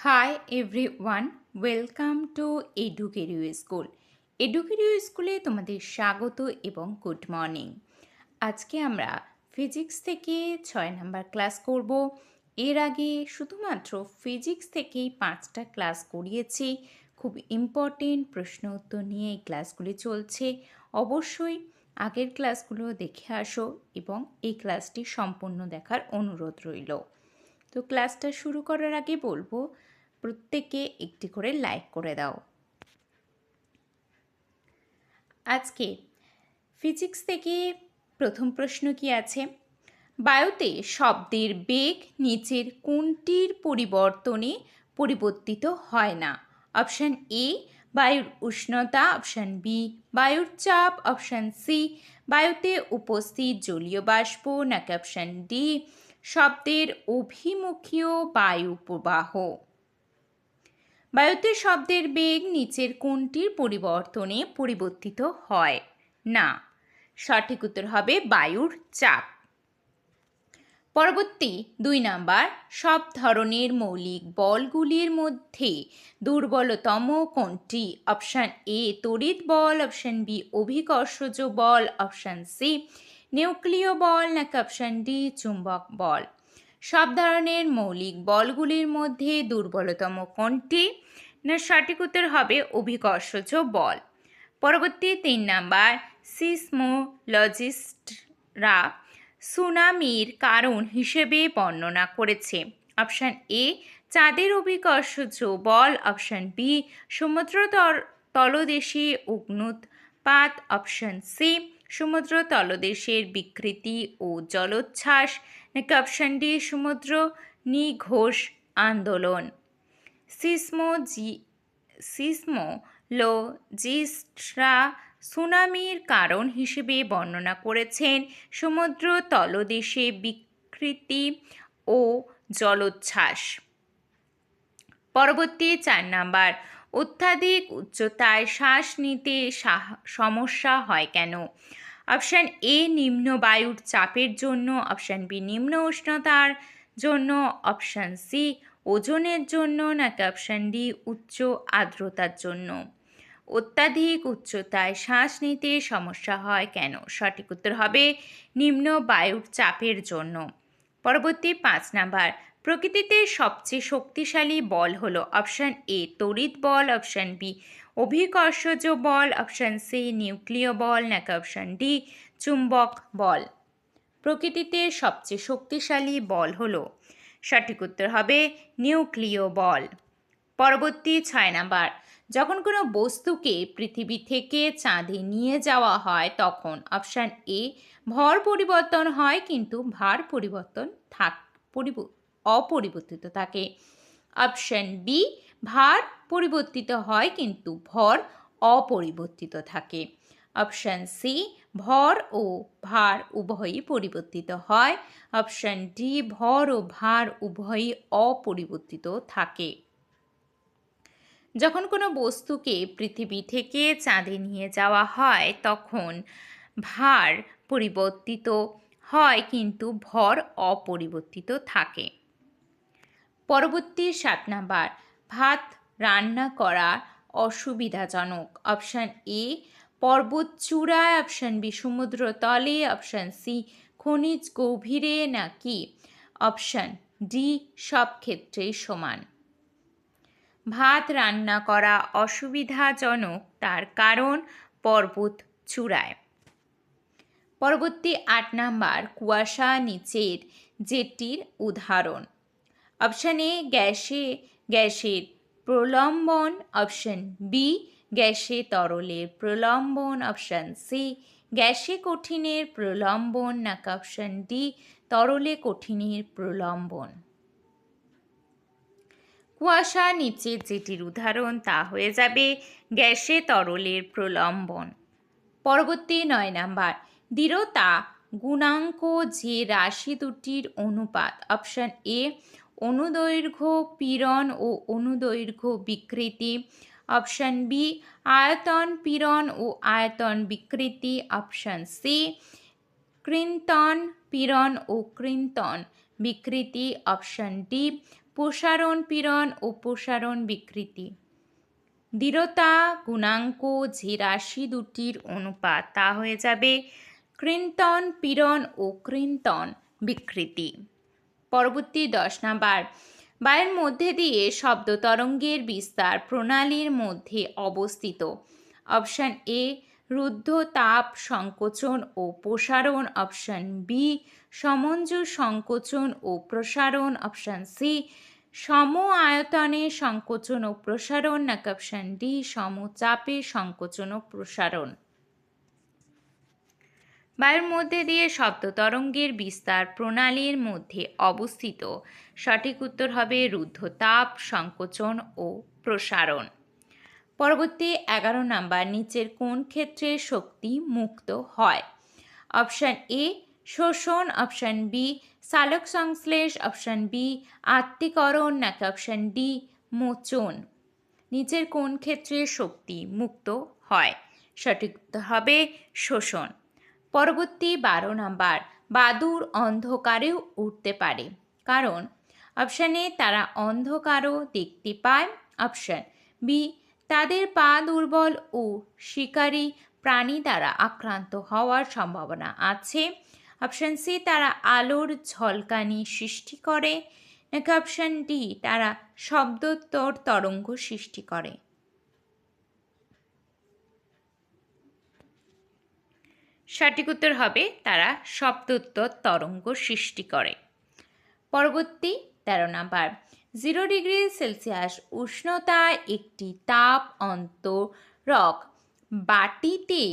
Hi everyone, welcome to Educario School. Educario স্কুলে তোমাদের স্বাগত এবং গুড মর্নিং। আজকে আমরা ফিজিক্স থেকে 6 নাম্বার ক্লাস করব। এর আগে শুধুমাত্র ফিজিক্স থেকেই 5টা ক্লাস করিয়েছি। খুব ইম্পর্টেন্ট প্রশ্ন উত্তর নিয়ে এই ক্লাসগুলি চলছে। অবশ্যই আগের ক্লাসগুলো দেখে আসো এবং এই ক্লাসটি সম্পূর্ণ দেখার অনুরোধ রইল। তো ক্লাসটা শুরু করার আগে বলবো প্রত্যেকে একটি করে লাইক করে দাও। আজকে ফিজিক্স থেকে প্রথম প্রশ্ন কি আছে? বায়ুতে শব্দের বেগ নিচের কোনটির পরিবর্তনে পরিবর্তিত হয় না? অপশান এ বায়ুর উষ্ণতা, অপশান বি বায়ুর চাপ, অপশান সি বায়ুতে উপস্থিত জলীয় বাষ্প, নাকি অপশান ডি শব্দের অভিমুখীয় বায়ু প্রবাহ। বায়ুতে শব্দের বেগ নিচের কোনটির পরিবর্তনে পরিবর্তিত হয় না? সঠিক উত্তর হবে বায়ুর চাপ। পরবর্তী 2 নাম্বার, সব ধরনের মৌলিক বলগুলির মধ্যে দুর্বলতম কোনটি? অপশান এ তড়িৎ বল, অপশান বি অভিকর্ষজ বল, অপশান সি নিউক্লিয় বল, নাকি অপশান ডি চুম্বক বল। সব ধরনের মৌলিক বলগুলির মধ্যে দুর্বলতম কোনটি? না সঠিক উত্তর হবে অভিকর্ষজ বল। পরবর্তী 3 নাম্বার, সিসমোলজিস্টরা সুনামির কারণ হিসেবে বর্ণনা করেছে। অপশান এ চাঁদের অভিকর্ষজ বল, অপশান বি সমুদ্র তলদেশে অগ্নুৎপাত, অপশান সি সমুদ্র তলদেশের বিকৃতি ও জলোচ্ছ্বাস, নাকি অপশান ডি সমুদ্র নিঘোষ আন্দোলন। সিসমোলজিস্টরা সুনামির কারণ হিসেবে বর্ণনা করেছেন সমুদ্র তলদেশে বিকৃতি ও জলোচ্ছ্বাস। পরবর্তী 4 নাম্বার, অত্যাধিক উচ্চতায় শ্বাস নিতে সমস্যা হয় কেন? অপশান এ নিম্ন বায়ুর চাপের জন্য, অপশান বি নিম্ন উষ্ণতার জন্য, অপশান সি ওজনের জন্য, নাকি অপশান ডি উচ্চ আর্দ্রতার জন্য। অত্যাধিক উচ্চতায় শ্বাস নিতে সমস্যা হয় কেন? সঠিক উত্তর হবে নিম্ন বায়ুর চাপের জন্য। পরবর্তী 5 নাম্বার, প্রকৃতিতে সবচেয়ে শক্তিশালী বল হলো? অপশান এ তড়িৎ বল, অপশান বি অভিকর্ষজ বল, অপশান সি নিউক্লিয় বল, নাকি অপশান ডি চুম্বক বল। প্রকৃতিতে সবচেয়ে শক্তিশালী বল হলো? সঠিক উত্তর হবে নিউক্লিয় বল। পরবর্তী 6 নাম্বার, যখন কোনো বস্তুকে পৃথিবী থেকে চাঁদে নিয়ে যাওয়া হয় তখন অপশান এ ভর পরিবর্তন হয় কিন্তু ভার অপরিবর্তিত থাকে, অপশান বি ভার পরিবর্তিত হয় কিন্তু ভর অপরিবর্তিত থাকে, অপশান সি ভর ও ভার উভয়ই পরিবর্তিত হয়, অপশান ডি ভর ও ভার উভয়ই অপরিবর্তিত থাকে। যখন কোনো বস্তুকে পৃথিবী থেকে চাঁদে নিয়ে যাওয়া হয় তখন ভার পরিবর্তিত হয় কিন্তু ভর অপরিবর্তিত থাকে। পরবর্তী 7 নাম্বার, ভাত রান্না করা অসুবিধাজনক। অপশান এ পর্বত চূড়ায়, অপশান বি সমুদ্র তলে, অপশান সি খনিজ গভীরে, নাকি অপশান ডি সব ক্ষেত্রেই সমান। ভাত রান্না করা অসুবিধাজনক, তার কারণ পর্বত চূড়ায়। পরবর্তী 8 নাম্বার, কুয়াশা নিচের যেটির উদাহরণ? অপশান এ গ্যাসের প্রলম্বন, অপশান বি গ্যাসে তরলের প্রলম্বন, অপশান সি গ্যাসে কঠিনের প্রলম্বন, নাকি অপশান ডি তরলে কঠিনের প্রলম্বন। কুয়াশা নিচের যেটির উদাহরণ তা হয়ে যাবে গ্যাসে তরলের প্রলম্বন। পরবর্তী 9 নাম্বার, দৃঢ়তা গুণাঙ্ক যে রাশি দুটির অনুপাত? অপশান এ অনুদৈর্ঘ্য পীড়ন ও অনুদৈর্ঘ্য বিকৃতি, অপশান বি আয়তন পীড়ন ও আয়তন বিকৃতি, অপশান সি কৃন্তন পীড়ন ও কৃন্তন বিকৃতি, অপশান ডি প্রসারণ পীড়ন ও প্রসারণ বিকৃতি। দৃঢ়তা গুণাঙ্ক যে রাশি দুটির অনুপাত তা হয়ে যাবে কৃন্তন পীড়ন ও কৃন্তন বিকৃতি। পরবর্তী 10 নাম্বার, বায়ুর মধ্যে দিয়ে শব্দ তরঙ্গের বিস্তার প্রণালীর মধ্যে অবস্থিত। অপশান এ রুদ্ধ তাপ সংকোচন ও প্রসারণ, অপশান বি সমঞ্জস সংকোচন ও প্রসারণ, অপশান সি সম আয়তনে সংকোচন ও প্রসারণ, নাকি অপশান ডি সমচাপে সংকোচন ও প্রসারণ। বায়ুর মধ্যে দিয়ে শব্দ তরঙ্গের বিস্তার প্রণালীর মধ্যে অবস্থিত। সঠিক উত্তর হবে রুদ্ধ তাপ সংকোচন ও প্রসারণ। পরবর্তী 11 নাম্বার, নিচের কোন ক্ষেত্রে শক্তি মুক্ত হয়? অপশান এ শোষণ, অপশান বি সালোক সংশ্লেষ, অপশান বি আত্তীকরণ, নাকি অপশান ডি মোচন। নিচের কোন ক্ষেত্রে শক্তি মুক্ত হয়? সঠিক উত্তর হবে শোষণ। পরবর্তী 12 নাম্বার, বাদুড় অন্ধকারেও উঠতে পারে কারণ? অপশান এ তারা অন্ধকারও দেখতে পায়, অপশান বি তাদের পা দুর্বল ও শিকারী প্রাণী দ্বারা আক্রান্ত হওয়ার সম্ভাবনা আছে, অপশান সি তারা আলোর ঝলকানি সৃষ্টি করে, নাকি অপশান ডি তারা শব্দোত্তর তরঙ্গ সৃষ্টি করে। সঠিক উত্তর হবে তারা শব্দোত্তর তরঙ্গ সৃষ্টি করে। পরবর্তী 13 নাম্বার, 0 ডিগ্রি সেলসিয়াস উষ্ণতায় একটি তাপ অন্তরক বাটিতে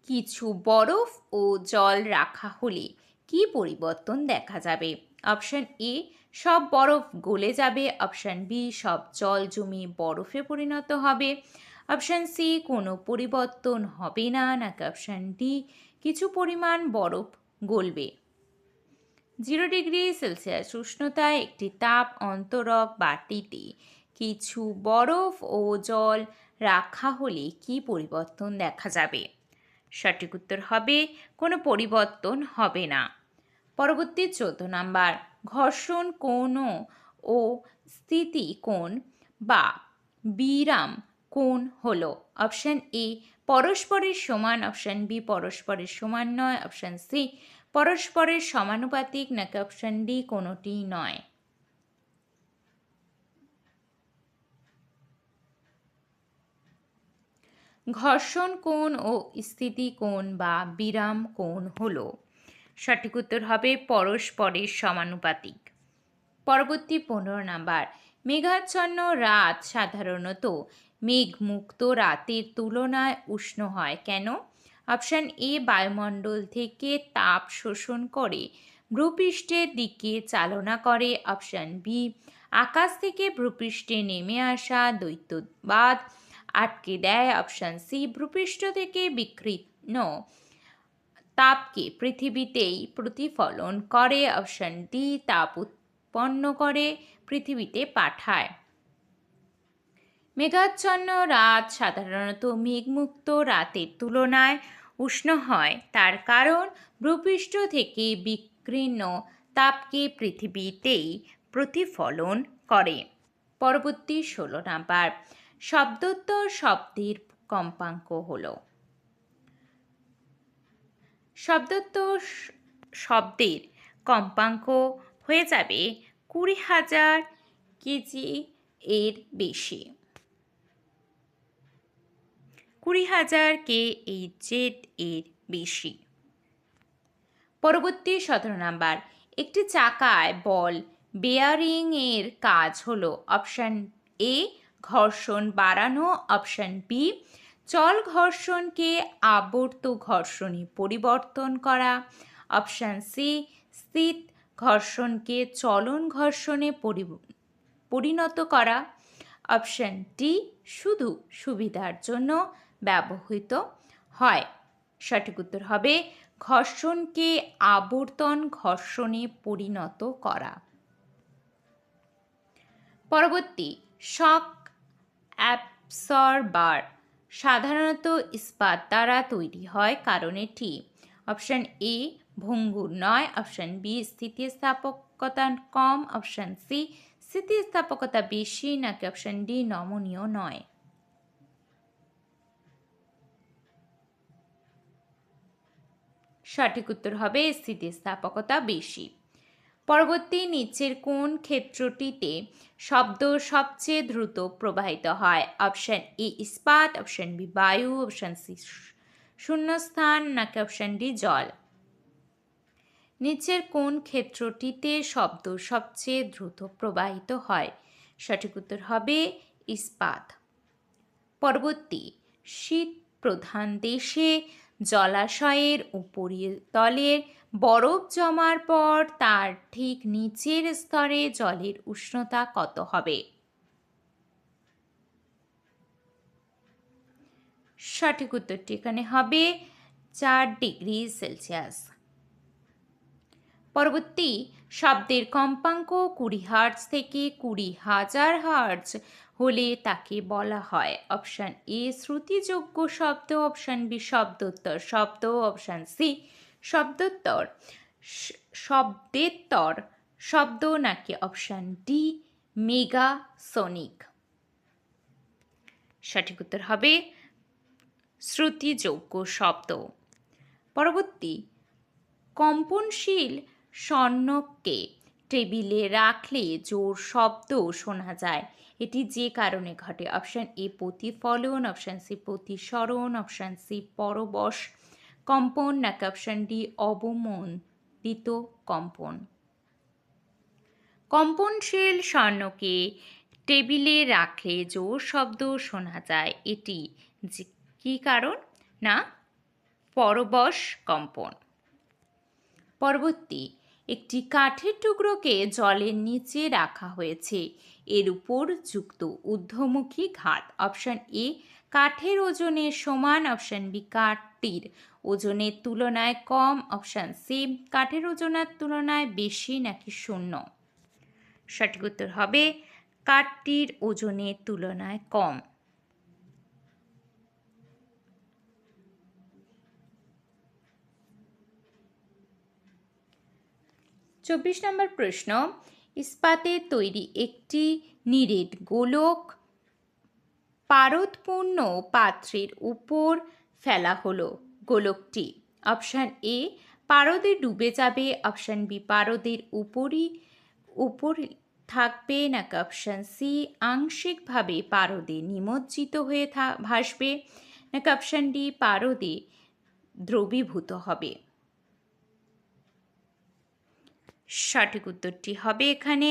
কিছু বরফ ও জল রাখা হলে কি পরিবর্তন দেখা যাবে? অপশান এ সব বরফ গলে যাবে, অপশান বি সব জল জমে বরফে পরিণত হবে, অপশান সি কোনো পরিবর্তন হবে না, নাকি অপশান ডি কিছু পরিমাণ বরফ গলবে। 0 ডিগ্রি সেলসিয়াস উষ্ণতায় একটি তাপ অন্তরক বাটিতে কিছু বরফ ও জল রাখা হলে কি পরিবর্তন দেখা যাবে? সঠিক উত্তর হবে কোনো পরিবর্তন হবে না। পরবর্তী 14 নাম্বার, ঘর্ষণ কোণ ও স্থিতি কোণ বা বিরাম কোণ হলো? অপশান এ পরস্পরের সমান, অপশান বি পরস্পরের সমান নয়, অপশান সি পরস্পরের সমানুপাতিক, নাকি অপশান ডি কোনোটি নয়। ঘর্ষণ কোণ ও স্থিতি কোণ বা বিরাম কোণ হলো? সঠিক উত্তর হবে পরস্পরের সমানুপাতিক। পরবর্তী 15 নাম্বার, মেঘাচ্ছন্ন রাত সাধারণত মেঘমুক্ত রাতের তুলনায় উষ্ণ হয় কেন? অপশান এ বায়ুমণ্ডল থেকে তাপ শোষণ করে ভূপৃষ্ঠের দিকে চালনা করে, অপশান বি আকাশ থেকে ভূপৃষ্ঠে নেমে আসা দৈত্যবাদ আটকে দেয়, অপশান সি ভূপৃষ্ঠ থেকে বিকীর্ণ তাপকে পৃথিবীতেই প্রতিফলন করে, অপশান ডি তাপ উৎপন্ন করে পৃথিবীতে পাঠায়। মেঘাচ্ছন্ন রাত সাধারণত মেঘমুক্ত রাতের তুলনায় উষ্ণ হয়, তার কারণ ভূপৃষ্ঠ থেকে বিকীর্ণ তাপকে পৃথিবীতেই প্রতিফলন করে। পরবর্তী 16 নাম্বার, শব্দোত্তর শব্দের কম্পাঙ্ক হলো? শব্দোত্তর শব্দের কম্পাঙ্ক হয়ে যাবে 20,000 কেজি এর বেশি, 20,000 KHz এর বেশি। পরবর্তী 17 নাম্বার, একটি চাকায় বল বেয়ারিং এর কাজ হলো? অপশান এ ঘর্ষণ বাড়ানো, অপশান বি চল ঘর্ষণকে আবর্ত ঘর্ষণে পরিবর্তন করা, অপশান সি স্থির ঘর্ষণকে চলন ঘর্ষণে পরিণত করা, অপশান ডি শুধু সুবিধার জন্য ব্যবহৃত হয়। সঠিক উত্তর হবে ঘর্ষণকে আবর্তন ঘর্ষণে পরিণত করা। পরবর্তী শক অ্যাবসর্বার সাধারণত ইস্পাত দ্বারা তৈরি হয় কারণ এটি? অপশান এ ভঙ্গুর নয়, অপশান বি স্থিতিস্থাপকতা কম, অপশান সি স্থিতিস্থাপকতা বেশি নাকি অপশন ডি নমনীয় নয়? সঠিক উত্তর হবে স্থিতিস্থাপকতা বেশি। পরবর্তী নিচের কোন ক্ষেত্রটিতে শব্দ সবচেয়ে দ্রুত প্রবাহিত হয়? অপশন এ ইস্পাত, অপশন বি বায়ু, অপশন সি শূন্যস্থান নাকি অপশন ডি জল? নিচের কোন ক্ষেত্রটিতে শব্দ সবচেয়ে দ্রুত প্রবাহিত হয়? সঠিক উত্তর হবে ইস্পাত। পরবর্তী, শীত প্রধান দেশে জলাশয়ের উপরিতলে বরফ জমার পর তার ঠিক নিচের স্তরে জলের উষ্ণতা কত হবে? সঠিক উত্তরটি এখানে হবে 4 ডিগ্রি সেলসিয়াস। পরবর্তী, শব্দের কম্পাঙ্ক 20 হার্টজ থেকে 20,000 হার্টজ হলে তাকে বলা হয়? অপশন এ শ্রুতিযোগ্য শব্দ, অপশন বি শব্দোত্তর শব্দ, অপশন সি শব্দোত্তর শব্দেত্তর শব্দ নাকি অপশন ডি মেগাসোনিক? সঠিক উত্তর হবে শ্রুতিযোগ্য শব্দ। পরবর্তী, কম্পনশীল স্বর্ণককে টেবিলে রাখলে জোর শব্দ শোনা যায়, এটি যে কারণে ঘটে? অপশন এ প্রতিফলন, অপশন সি প্রতিসরণ, অপশন সি পরবশ কম্পন নাকি অপশন ডি অবমন্দিত কম্পন? কম্পনশীল স্বর্ণকে টেবিলে রাখলে জোর শব্দ শোনা যায়, এটি কি কারণ? না পরবশ কম্পন। পরবর্তী, একটি কাঠের টুকরোকে জলের নিচে রাখা হয়েছে, এর উপর যুক্ত ঊর্ধ্বমুখী ঘাত। অপশন এ কাঠের ওজনের সমান, অপশন বি কাঠটির ওজনের তুলনায় কম, অপশন সি কাঠের ওজনের তুলনায় বেশি নাকি শূন্য? সঠিক উত্তর হবে কাঠটির ওজনের তুলনায় কম। 24 নম্বর প্রশ্ন, ইস্পাতের তৈরি একটি নিরেট গোলক পারদপূর্ণ পাত্রের উপর ফেলা হলো, গোলকটি অপশন এ পারদে ডুবে যাবে, অপশন বি পারদের উপরই থাকবে নাকি অপশন সি আংশিকভাবে পারদে নিমজ্জিত হয়ে ভাসবে নাকি অপশন ডি পারদে দ্রবীভূত হবে? সঠিক উত্তরটি হবে এখানে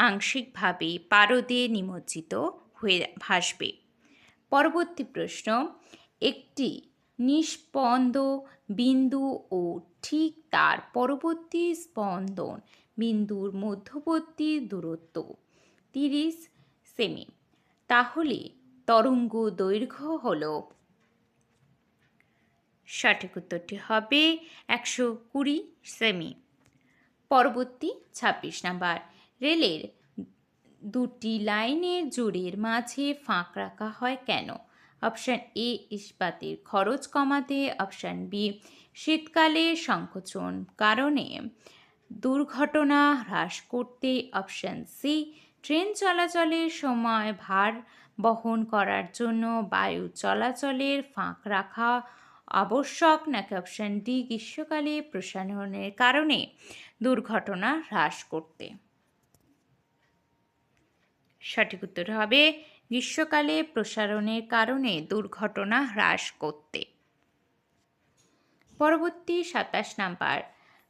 আংশিকভাবে পারদে নিমজ্জিত হয়ে ভাসবে। পরবর্তী প্রশ্ন, একটি নিস্পন্দ বিন্দু ও ঠিক তার পরবর্তী স্পন্দন বিন্দুর মধ্যবর্তী দূরত্ব 30 সেমি, তাহলে তরঙ্গ দৈর্ঘ্য হল? সঠিক উত্তরটি হবে 120 সেমি। পরবর্তী 26 নাম্বার, রেলের দুটি লাইনের জোড়ের মাঝে ফাঁক রাখা হয় কেন? অপশন এ ইস্পাতের খরচ কমাতে, অপশন বি শীতকালে সংকোচন কারণে দুর্ঘটনা হ্রাস করতে, অপশন সি ট্রেন চলাচলের সময় ভার বহন করার জন্য বায়ু চলাচলের ফাঁক রাখা আবশ্যক নাকি অপশন ডি গ্রীষ্মকালে প্রসারণের কারণে দুর্ঘটনা হ্রাস করতে? সঠিক উত্তর হবে গ্রীষ্মকালে প্রসারণের কারণে দুর্ঘটনা হ্রাস করতে। পরবর্তী 27 নাম্বার,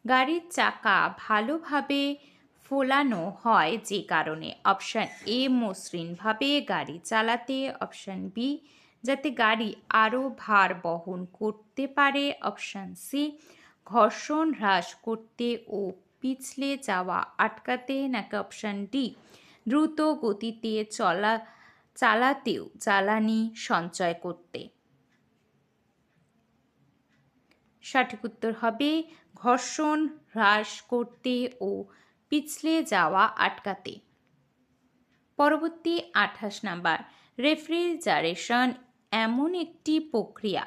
গাড়ির চাকা ভালোভাবে ফোলানো হয় যে কারণে? অপশন এ মসৃণভাবে গাড়ি চালাতে, অপশন বি যাতে গাড়ি আরও ভার বহন করতে পারে, অপশন সি ঘর্ষণ হ্রাস করতে ও পিছলে যাওয়া আটকাতে নাকি অপশন ডি দ্রুত গতিতে চালাতেও জ্বালানি সঞ্চয় করতে? সঠিক উত্তর হবে ঘর্ষণ হ্রাস করতে ও পিছলে যাওয়া আটকাতে। পরবর্তী 28 নাম্বার, রেফ্রিজারেশন এমন একটি প্রক্রিয়া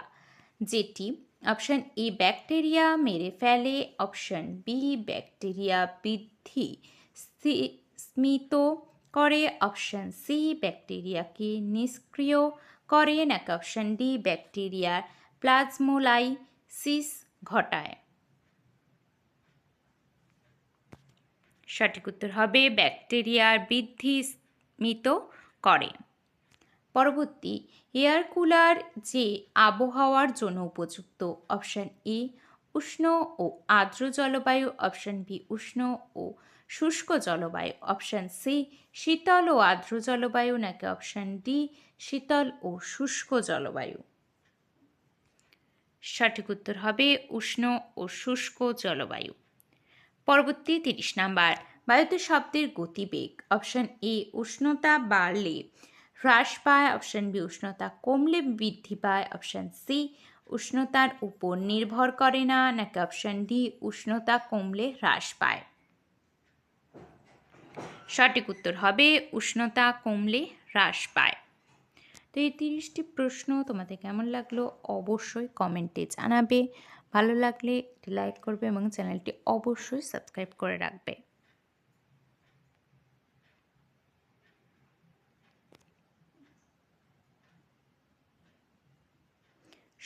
যেটি অপশন এ ব্যাকটেরিয়া মেরে ফেলে, অপশন বি ব্যাকটেরিয়া বৃদ্ধি স্মিত করে, অপশান সি ব্যাকটেরিয়াকে নিষ্ক্রিয় করে, নাকি অপশান ডি ব্যাকটেরিয়ার প্লাজমোলাইসিস ঘটায়? সঠিক উত্তর হবে ব্যাকটেরিয়ার বৃদ্ধি স্মিত করে। পরবর্তী, এয়ার কুলার যে আবহাওয়ার জন্য উপযুক্ত? অপশান এ উষ্ণ ও আর্দ্র জলবায়ু, অপশান বি উষ্ণ ও শুষ্ক জলবায়ু, অপশান সি শীতল ও আর্দ্র জলবায়ু, নাকি অপশান ডি শীতল ও শুষ্ক জলবায়ু? সঠিক উত্তর হবে উষ্ণ ও শুষ্ক জলবায়ু। পরবর্তী 30 নাম্বার, বায়ুতে শব্দের গতিবেগ? অপশান এ উষ্ণতা বাড়লে হ্রাস পায়, অপশান বি উষ্ণতা কমলে বৃদ্ধি পায়, অপশান সি উষ্ণতার উপর নির্ভর করে না, নাকি অপশান ডি উষ্ণতা কমলে হ্রাস পায়? সঠিক উত্তর হবে উষ্ণতা কমলে হ্রাস পায়। তো এই 30টি প্রশ্ন তোমাদের কেমন লাগলো অবশ্যই কমেন্টে জানাবে। ভালো লাগলে একটি লাইক করবে এবং চ্যানেলটি অবশ্যই সাবস্ক্রাইব করে রাখবে।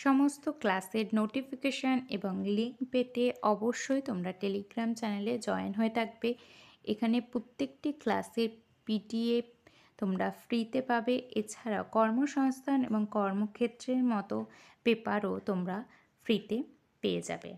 সমস্ত ক্লাসের নোটিফিকেশান এবং লিঙ্ক পেতে অবশ্যই তোমরা টেলিগ্রাম চ্যানেলে জয়েন হয়ে থাকবে। এখানে প্রত্যেকটি ক্লাসের পিডিএফ তোমরা ফ্রিতে পাবে। এছাড়াও কর্মসংস্থান এবং কর্মক্ষেত্রের মতো পেপারও তোমরা ফ্রিতে পেয়ে যাবে।